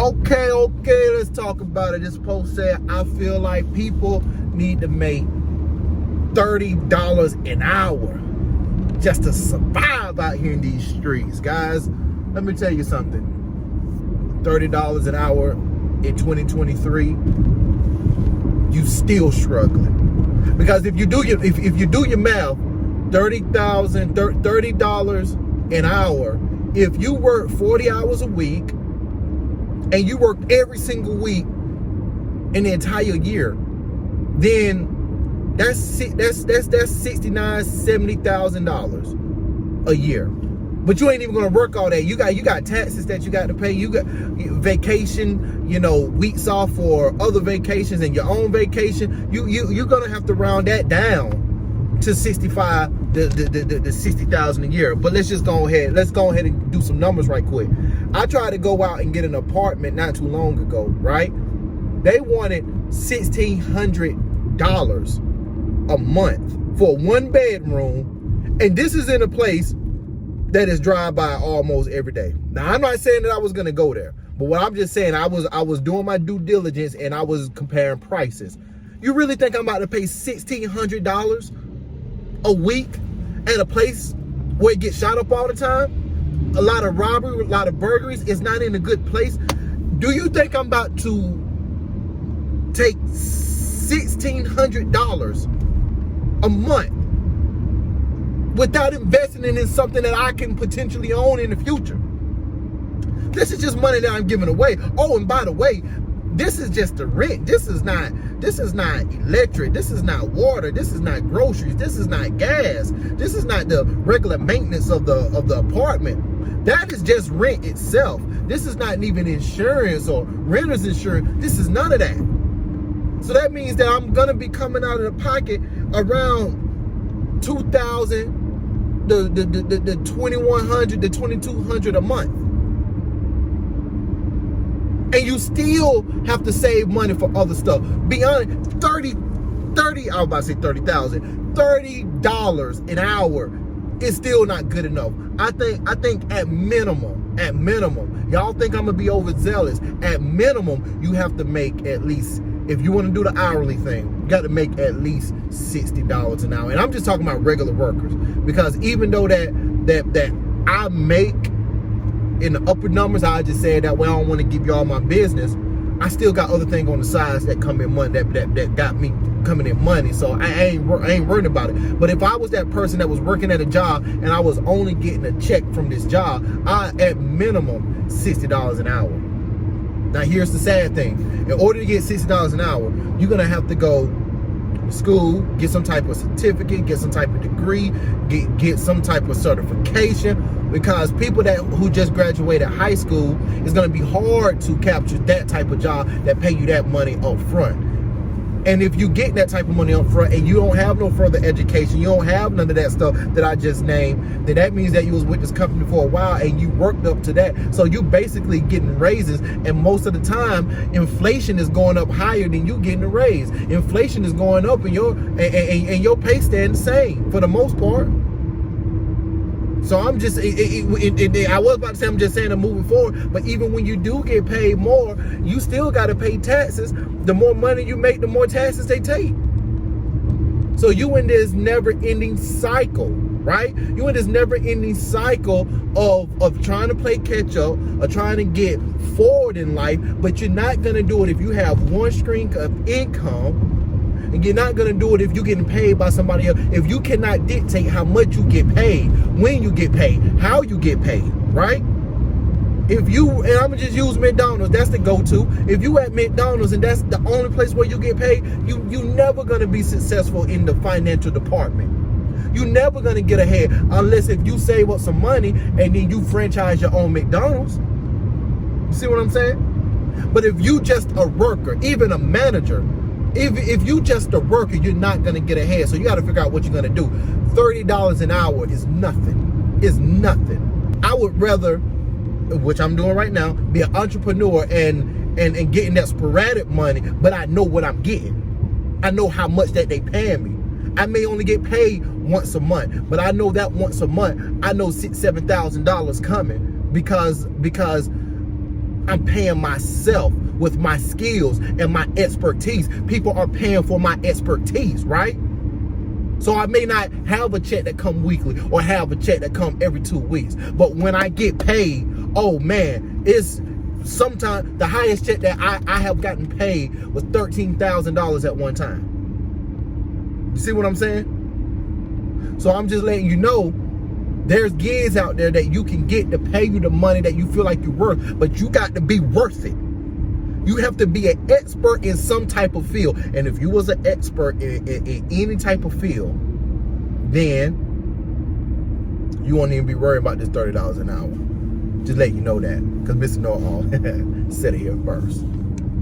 Okay, let's talk about it. This post said, I feel like people need to make $30 an hour just to survive out here in these streets. Guys, let me tell you something. $30 an hour in 2023, you still struggling. Because if you do your math, $30 an hour, if you work 40 hours a week and you work every single week in the entire year, then that's $69,000-$70,000 a year. But you ain't even gonna work all that. You got taxes that you got to pay. You got vacation, weeks off for other vacations and your own vacation. You're gonna have to round that down to 65, the 60,000 a year. But let's go ahead and do some numbers right quick. I tried to go out and get an apartment not too long ago, right? They wanted $1,600 a month for a 1-bedroom, and this is in a place that is drive by almost every day. Now, I'm not saying that I was gonna go there, but what I'm just saying, I was doing my due diligence and I was comparing prices. You really think I'm about to pay $1,600 a week at a place where it gets shot up all the time? A lot of robbery, a lot of burglaries. It's not in a good place. Do you think I'm about to take $1,600 a month without investing in something that I can potentially own in the future? This is just money that I'm giving away. Oh, and by the way, this is just the rent. This is not electric. This is not water. This is not groceries. This is not gas. This is not the regular maintenance of the apartment. That is just rent itself. This is not even insurance or renter's insurance. This is none of that. So that means that I'm gonna be coming out of the pocket around $2,000, the $2,100, the $2,200 a month. And you still have to save money for other stuff. Be honest, I was about to say 30,000. $30 an hour is still not good enough. I think at minimum, y'all think I'm gonna be overzealous. At minimum, you have to make at least, if you want to do the hourly thing, you got to make at least $60 an hour. And I'm just talking about regular workers, because even though that I make in the upper numbers, I just said that way, I don't want to give y'all my business. I still got other things on the sides that come in money, that got me coming in money. So I ain't worried about it. But if I was that person that was working at a job and I was only getting a check from this job, at minimum $60 an hour. Now here's the sad thing. In order to get $60 an hour, you're gonna have to go to school, get some type of certificate, get some type of degree, get some type of certification, because people who just graduated high school, it's gonna be hard to capture that type of job that pay you that money up front. And if you get that type of money up front and you don't have no further education, you don't have none of that stuff that I just named, then that means that you was with this company for a while and you worked up to that. So you basically getting raises, and most of the time, inflation is going up higher than you getting a raise. Inflation is going up and your pay staying the same for the most part. So I'm just, I was about to say, I'm just saying I'm moving forward, but even when you do get paid more, you still got to pay taxes. The more money you make, the more taxes they take. So you in this never-ending cycle, right? You in this never-ending cycle of trying to play catch-up, of trying to get forward in life, but you're not going to do it if you have one stream of income. And you're not going to do it if you're getting paid by somebody else. If you cannot dictate how much you get paid, when you get paid, how you get paid, right? If you, and I'm going to just use McDonald's, that's the go-to. If you at McDonald's and that's the only place where you get paid, you never going to be successful in the financial department. You're never going to get ahead unless if you save up some money and then you franchise your own McDonald's. You see what I'm saying? But if you just a worker, even a manager, if you just a worker, you're not gonna get ahead. So you got to figure out what you're gonna do. $30 an hour is nothing. It's nothing. I would rather, which I'm doing right now, be an entrepreneur and getting that sporadic money, but I know what I'm getting. I know how much that they paying me. I may only get paid once a month, but I know that once a month, I know $6,000-$7,000 coming because I'm paying myself with my skills and my expertise. People are paying for my expertise, right? So I may not have a check that come weekly or have a check that come every 2 weeks. But when I get paid, oh man, it's sometimes the highest check that I have gotten paid was $13,000 at one time. You see what I'm saying? So I'm just letting you know, there's gigs out there that you can get to pay you the money that you feel like you're worth, but you got to be worth it. You have to be an expert in some type of field. And if you was an expert in any type of field, then you won't even be worried about this $30 an hour. Just let you know that, because Mr. Know-It-All said it here first.